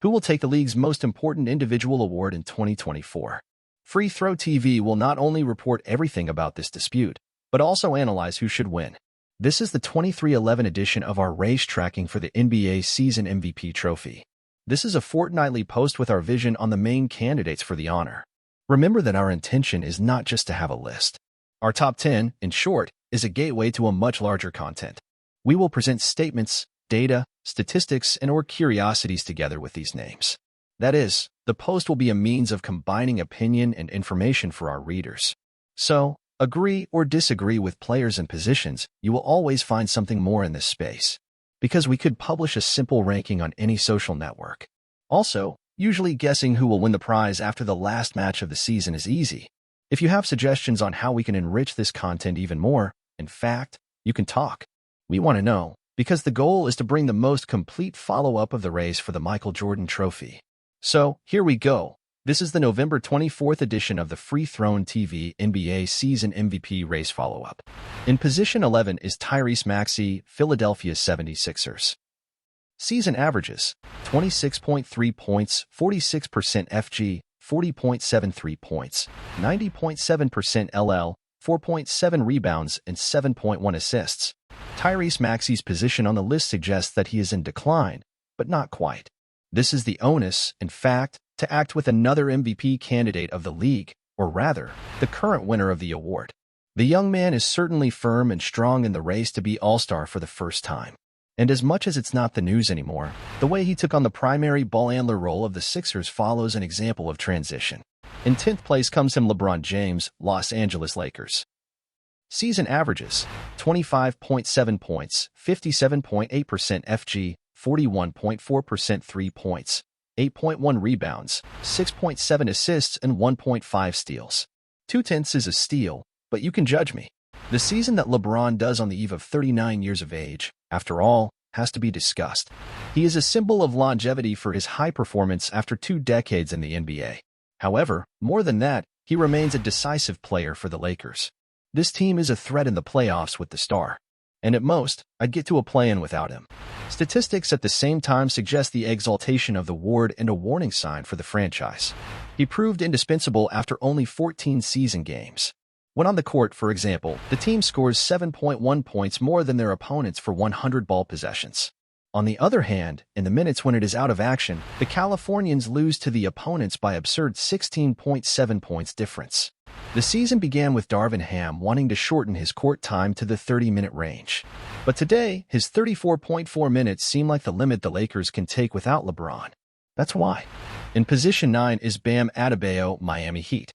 Who will take the league's most important individual award in 2024? Free Throw TV will not only report everything about this dispute, but also analyze who should win. This is the 2311 edition of our race tracking for the NBA Season MVP trophy. This is a fortnightly post with our vision on the main candidates for the honor. Remember that our intention is not just to have a list. Our top 10, in short, is a gateway to a much larger content. We will present statements, data, statistics, and/or curiosities together with these names. That is, the post will be a means of combining opinion and information for our readers. So, agree or disagree with players and positions, you will always find something more in this space. Because we could publish a simple ranking on any social network. Also, usually guessing who will win the prize after the last match of the season is easy. If you have suggestions on how we can enrich this content even more, in fact, you can talk. We want to know, because the goal is to bring the most complete follow-up of the race for the Michael Jordan Trophy. So, here we go. This is the November 24th edition of the Free Throw TV NBA Season MVP race follow-up. In position 11 is Tyrese Maxey, Philadelphia 76ers. Season averages: 26.3 points, 46% FG, 40.73 points, 90.7% LL, 4.7 rebounds, and 7.1 assists. Tyrese Maxey's position on the list suggests that he is in decline, but not quite. This is the onus, in fact, to act with another MVP candidate of the league, or rather, the current winner of the award. The young man is certainly firm and strong in the race to be All-Star for the first time. And as much as it's not the news anymore, the way he took on the primary ball handler role of the Sixers follows an example of transition. In 10th place comes him LeBron James, Los Angeles Lakers. Season averages: 25.7 points, 57.8% FG, 41.4% 3 points, 8.1 rebounds, 6.7 assists, and 1.5 steals. 2/10 is a steal, but you can judge me. The season that LeBron does on the eve of 39 years of age, after all, has to be discussed. He is a symbol of longevity for his high performance after 2 decades in the NBA. However, more than that, he remains a decisive player for the Lakers. This team is a threat in the playoffs with the star. And at most, I'd get to a play-in without him. Statistics at the same time suggest the exaltation of the award and a warning sign for the franchise. He proved indispensable after only 14 season games. When on the court, for example, the team scores 7.1 points more than their opponents for 100 ball possessions. On the other hand, in the minutes when it is out of action, the Californians lose to the opponents by absurd 16.7 points difference. The season began with Darvin Ham wanting to shorten his court time to the 30-minute range. But today, his 34.4 minutes seem like the limit the Lakers can take without LeBron. That's why. In position 9 is Bam Adebayo, Miami Heat.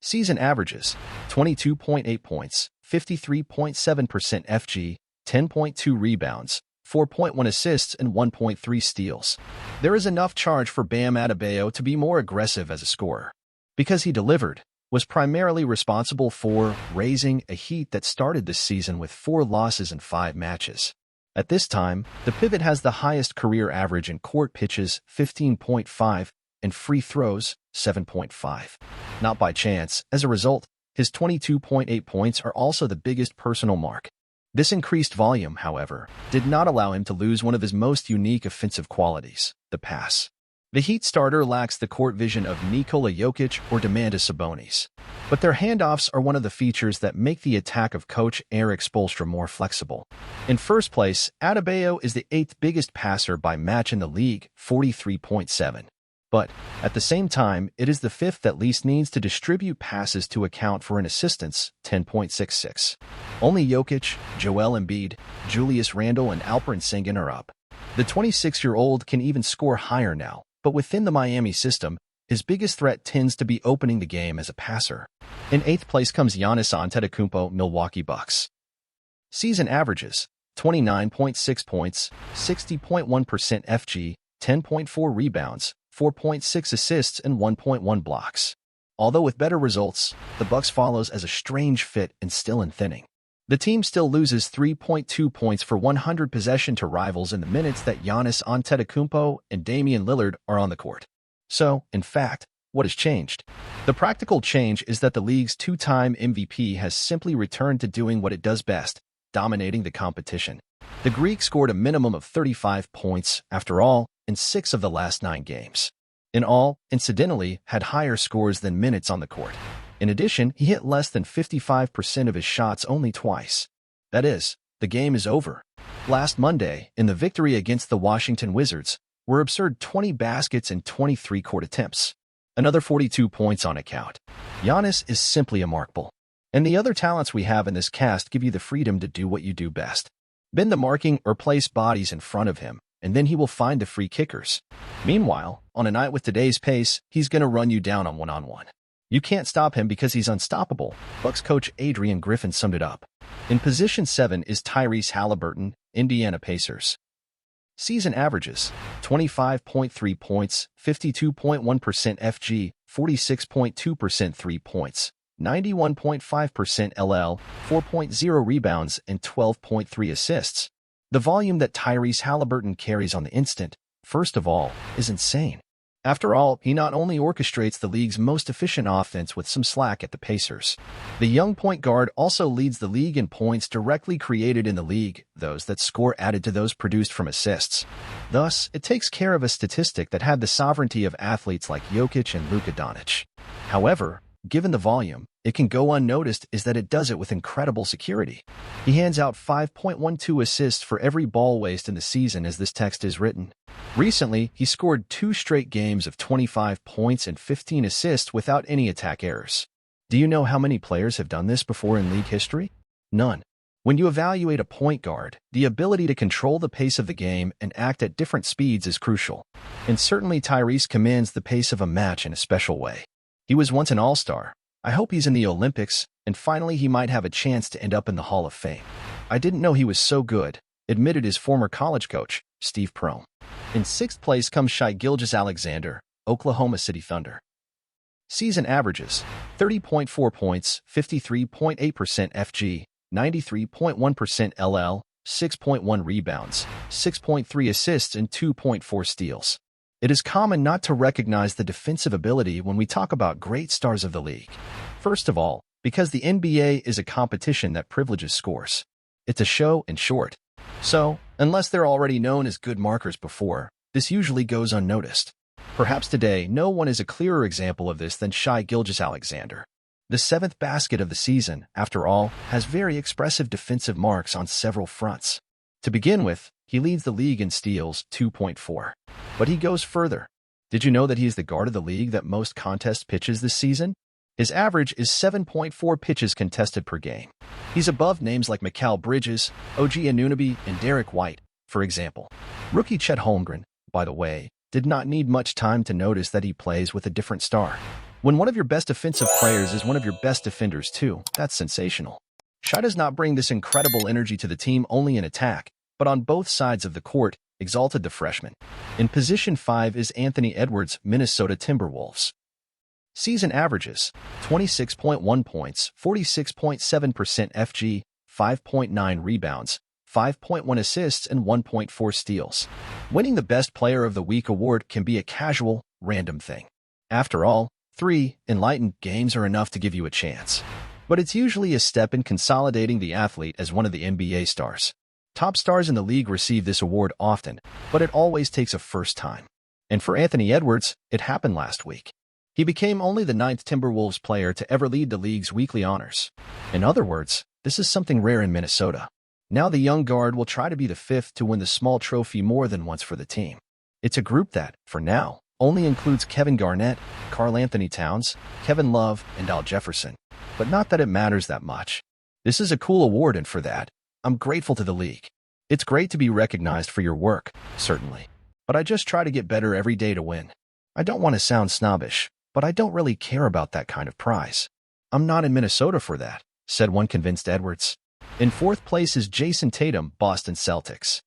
Season averages: 22.8 points, 53.7% FG, 10.2 rebounds, 4.1 assists, and 1.3 steals. There is enough charge for Bam Adebayo to be more aggressive as a scorer. Because he delivered, was primarily responsible for raising a Heat that started this season with 4 losses in 5 matches. At this time, the pivot has the highest career average in court pitches, 15.5, and free throws, 7.5. Not by chance, as a result, his 22.8 points are also the biggest personal mark. This increased volume, however, did not allow him to lose one of his most unique offensive qualities, the pass. The Heat starter lacks the court vision of Nikola Jokic or Domantas Sabonis. But their handoffs are one of the features that make the attack of coach Erik Spoelstra more flexible. In first place, Adebayo is the 8th biggest passer by match in the league, 43.7. But, at the same time, it is the 5th that least needs to distribute passes to account for an assistance, 10.66. Only Jokic, Joel Embiid, Julius Randle, and Alperen Sengun are up. The 26-year-old can even score higher now, but within the Miami system, his biggest threat tends to be opening the game as a passer. In 8th place comes Giannis Antetokounmpo, Milwaukee Bucks. Season averages: 29.6 points, 60.1% FG, 10.4 rebounds, 4.6 assists, and 1.1 blocks. Although with better results, the Bucks follows as a strange fit and still in thinning. The team still loses 3.2 points for 100 possession to rivals in the minutes that Giannis Antetokounmpo and Damian Lillard are on the court. So, in fact, what has changed? The practical change is that the league's 2-time MVP has simply returned to doing what it does best, dominating the competition. The Greek scored a minimum of 35 points. After all, in 6 of the last 9 games. In all, incidentally, had higher scores than minutes on the court. In addition, he hit less than 55% of his shots only twice. That is, the game is over. Last Monday, in the victory against the Washington Wizards, were absurd 20 baskets and 23 court attempts. Another 42 points on account. Giannis is simply remarkable. And the other talents we have in this cast give you the freedom to do what you do best. Bend the marking or place bodies in front of him, and then he will find the free kickers. Meanwhile, on a night with today's pace, he's going to run you down on one-on-one. You can't stop him because he's unstoppable. Bucks coach Adrian Griffin summed it up. In position 7 is Tyrese Halliburton, Indiana Pacers. Season averages: 25.3 points, 52.1% FG, 46.2% 3 points, 91.5% LL, 4.0 rebounds, and 12.3 assists. The volume that Tyrese Halliburton carries on the instant, first of all, is insane. After all, he not only orchestrates the league's most efficient offense with some slack at the Pacers. The young point guard also leads the league in points directly created in the league, those that score added to those produced from assists. Thus, it takes care of a statistic that had the sovereignty of athletes like Jokic and Luka Doncic. However, given the volume, it can go unnoticed is that it does it with incredible security. He hands out 5.12 assists for every ball waste in the season as this text is written. Recently, he scored 2 straight games of 25 points and 15 assists without any attack errors. Do you know how many players have done this before in league history? None. When you evaluate a point guard, the ability to control the pace of the game and act at different speeds is crucial. And certainly Tyrese commands the pace of a match in a special way. He was once an all-star. I hope he's in the Olympics, and finally he might have a chance to end up in the Hall of Fame. I didn't know he was so good, admitted his former college coach, Steve Prohm. In 6th place comes Shai Gilgeous-Alexander, Oklahoma City Thunder. Season averages: 30.4 points, 53.8% FG, 93.1% LL, 6.1 rebounds, 6.3 assists, and 2.4 steals. It is common not to recognize the defensive ability when we talk about great stars of the league. First of all, because the NBA is a competition that privileges scores. It's a show in short. So, unless they're already known as good markers before, this usually goes unnoticed. Perhaps today, no one is a clearer example of this than Shai Gilgeous-Alexander. The 7th basket of the season, after all, has very expressive defensive marks on several fronts. To begin with, he leads the league in steals, 2.4. But he goes further. Did you know that he is the guard of the league that most contest pitches this season? His average is 7.4 pitches contested per game. He's above names like Mikal Bridges, OG Anunoby, and Derek White, for example. Rookie Chet Holmgren, by the way, did not need much time to notice that he plays with a different star. When one of your best offensive players is one of your best defenders too, that's sensational. Shai does not bring this incredible energy to the team only in attack, but on both sides of the court, exalted the freshman. In position 5 is Anthony Edwards, Minnesota Timberwolves. Season averages: 26.1 points, 46.7% FG, 5.9 rebounds, 5.1 assists, and 1.4 steals. Winning the Best Player of the Week award can be a casual, random thing. After all, 3 enlightened games are enough to give you a chance. But it's usually a step in consolidating the athlete as one of the NBA stars. Top stars in the league receive this award often, but it always takes a first time. And for Anthony Edwards, it happened last week. He became only the 9th Timberwolves player to ever lead the league's weekly honors. In other words, this is something rare in Minnesota. Now the young guard will try to be the 5th to win the small trophy more than once for the team. It's a group that, for now, only includes Kevin Garnett, Karl Anthony Towns, Kevin Love, and Al Jefferson. But not that it matters that much. This is a cool award, and for that, I'm grateful to the league. It's great to be recognized for your work, certainly. But I just try to get better every day to win. I don't want to sound snobbish, but I don't really care about that kind of prize. I'm not in Minnesota for that, said one convinced Edwards. In 4th place is Jason Tatum, Boston Celtics.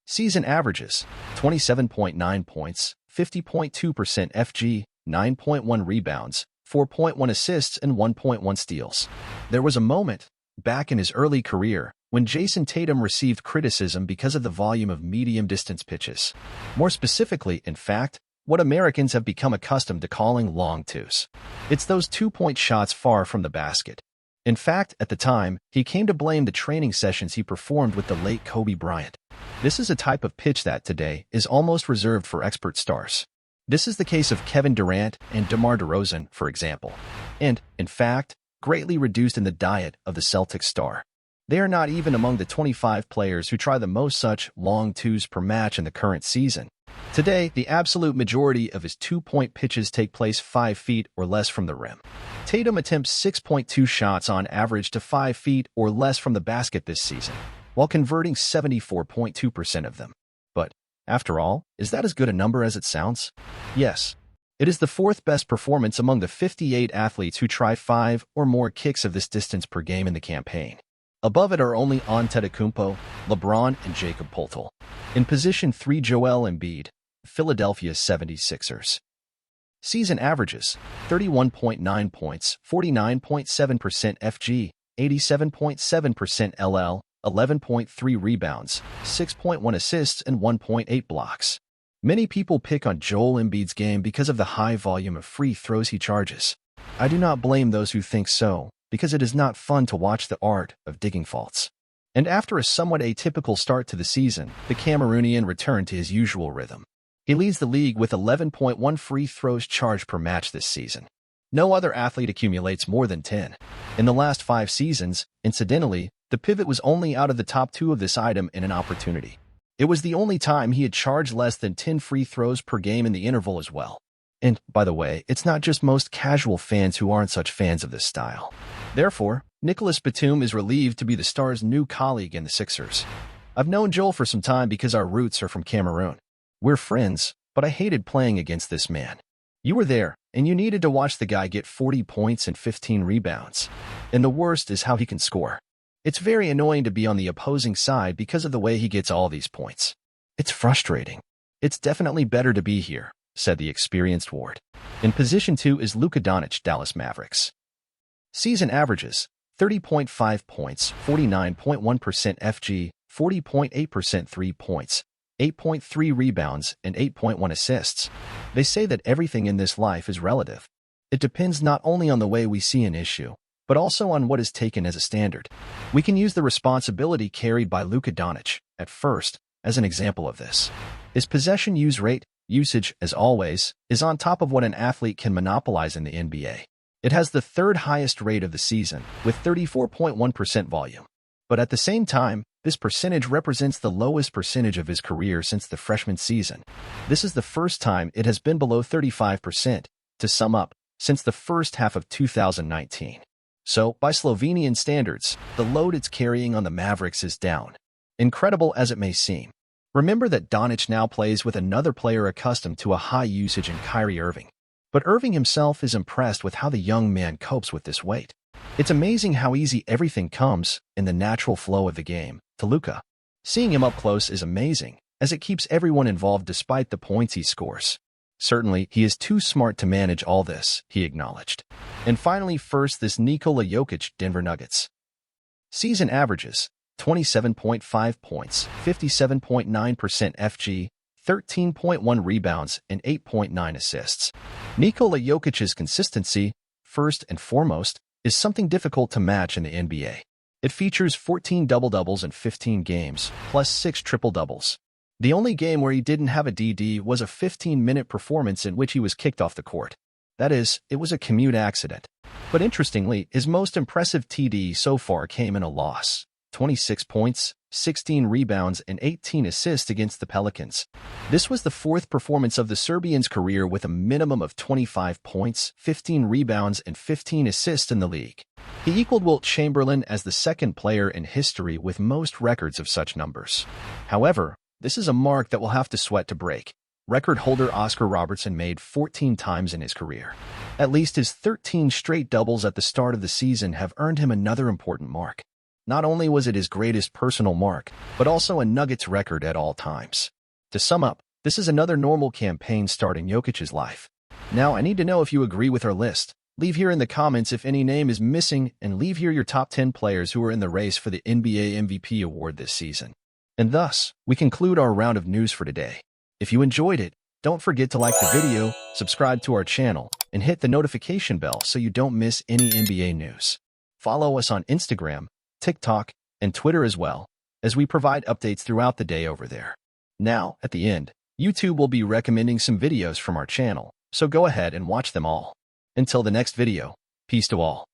Season averages: 27.9 points, 50.2% FG, 9.1 rebounds, 4.1 assists, and 1.1 steals. There was a moment, back in his early career, when Jason Tatum received criticism because of the volume of medium-distance pitches. More specifically, in fact, what Americans have become accustomed to calling long twos. It's those 2-point shots far from the basket. In fact, at the time, he came to blame the training sessions he performed with the late Kobe Bryant. This is a type of pitch that, today, is almost reserved for expert stars. This is the case of Kevin Durant and DeMar DeRozan, for example, and, in fact, greatly reduced in the diet of the Celtics star. They are not even among the 25 players who try the most such long twos per match in the current season. Today, the absolute majority of his two-point pitches take place 5 feet or less from the rim. Tatum attempts 6.2 shots on average to 5 feet or less from the basket this season, while converting 74.2% of them. But, after all, is that as good a number as it sounds? Yes. It is the 4th best performance among the 58 athletes who try 5 or more kicks of this distance per game in the campaign. Above it are only Antetokounmpo, LeBron, and Jakob Poeltl. In position 3, Joel Embiid, Philadelphia 76ers. Season averages: 31.9 points, 49.7% FG, 87.7% LL, 11.3 rebounds, 6.1 assists, and 1.8 blocks. Many people pick on Joel Embiid's game because of the high volume of free throws he charges. I do not blame those who think so, because it is not fun to watch the art of digging faults. And after a somewhat atypical start to the season, the Cameroonian returned to his usual rhythm. He leads the league with 11.1 free throws charged per match this season. No other athlete accumulates more than 10. In the last 5 seasons, incidentally, the pivot was only out of the top 2 of this item in an opportunity. It was the only time he had charged less than 10 free throws per game in the interval as well. And, by the way, it's not just most casual fans who aren't such fans of this style. Therefore, Nicolas Batum is relieved to be the star's new colleague in the Sixers. I've known Joel for some time because our roots are from Cameroon. We're friends, but I hated playing against this man. You were there, and you needed to watch the guy get 40 points and 15 rebounds. And the worst is how he can score. It's very annoying to be on the opposing side because of the way he gets all these points. It's frustrating. It's definitely better to be here, said the experienced Ward. In position 2 is Luka Doncic, Dallas Mavericks. Season averages: 30.5 points, 49.1% FG, 40.8% 3 points, 8.3 rebounds, and 8.1 assists. They say that everything in this life is relative. It depends not only on the way we see an issue, but also on what is taken as a standard. We can use the responsibility carried by Luka Doncic, at first, as an example of this. His possession usage, as always, is on top of what an athlete can monopolize in the NBA. It has the 3rd highest rate of the season, with 34.1% volume. But at the same time, this percentage represents the lowest percentage of his career since the freshman season. This is the first time it has been below 35%, to sum up, since the first half of 2019. So, by Slovenian standards, the load it's carrying on the Mavericks is down. Incredible as it may seem. Remember that Doncic now plays with another player accustomed to a high usage in Kyrie Irving. But Irving himself is impressed with how the young man copes with this weight. It's amazing how easy everything comes, in the natural flow of the game, to Luka. Seeing him up close is amazing, as it keeps everyone involved despite the points he scores. Certainly, he is too smart to manage all this, he acknowledged. And finally, first, this Nikola Jokic, Denver Nuggets. Season averages: 27.5 points, 57.9% FG, 13.1 rebounds, and 8.9 assists. Nikola Jokic's consistency, first and foremost, is something difficult to match in the NBA. It features 14 double-doubles in 15 games, plus 6 triple-doubles. The only game where he didn't have a DD was a 15-minute performance in which he was kicked off the court. That is, it was a commute accident. But interestingly, his most impressive TD so far came in a loss: 26 points, 16 rebounds, and 18 assists against the Pelicans. This was the 4th performance of the Serbian's career with a minimum of 25 points, 15 rebounds, and 15 assists in the league. He equaled Wilt Chamberlain as the 2nd player in history with most records of such numbers. However, this is a mark that will have to sweat to break. Record holder Oscar Robertson made 14 times in his career. At least his 13 straight doubles at the start of the season have earned him another important mark. Not only was it his greatest personal mark, but also a Nuggets record at all times. To sum up, this is another normal campaign start in Jokic's life. Now, I need to know if you agree with our list. Leave here in the comments if any name is missing, and leave here your top 10 players who are in the race for the NBA MVP award this season. And thus, we conclude our round of news for today. If you enjoyed it, don't forget to like the video, subscribe to our channel, and hit the notification bell so you don't miss any NBA news. follow us on Instagram, TikTok, and Twitter as well, as we provide updates throughout the day over there. Now, at the end, YouTube will be recommending some videos from our channel, so go ahead and watch them all. Until the next video, peace to all.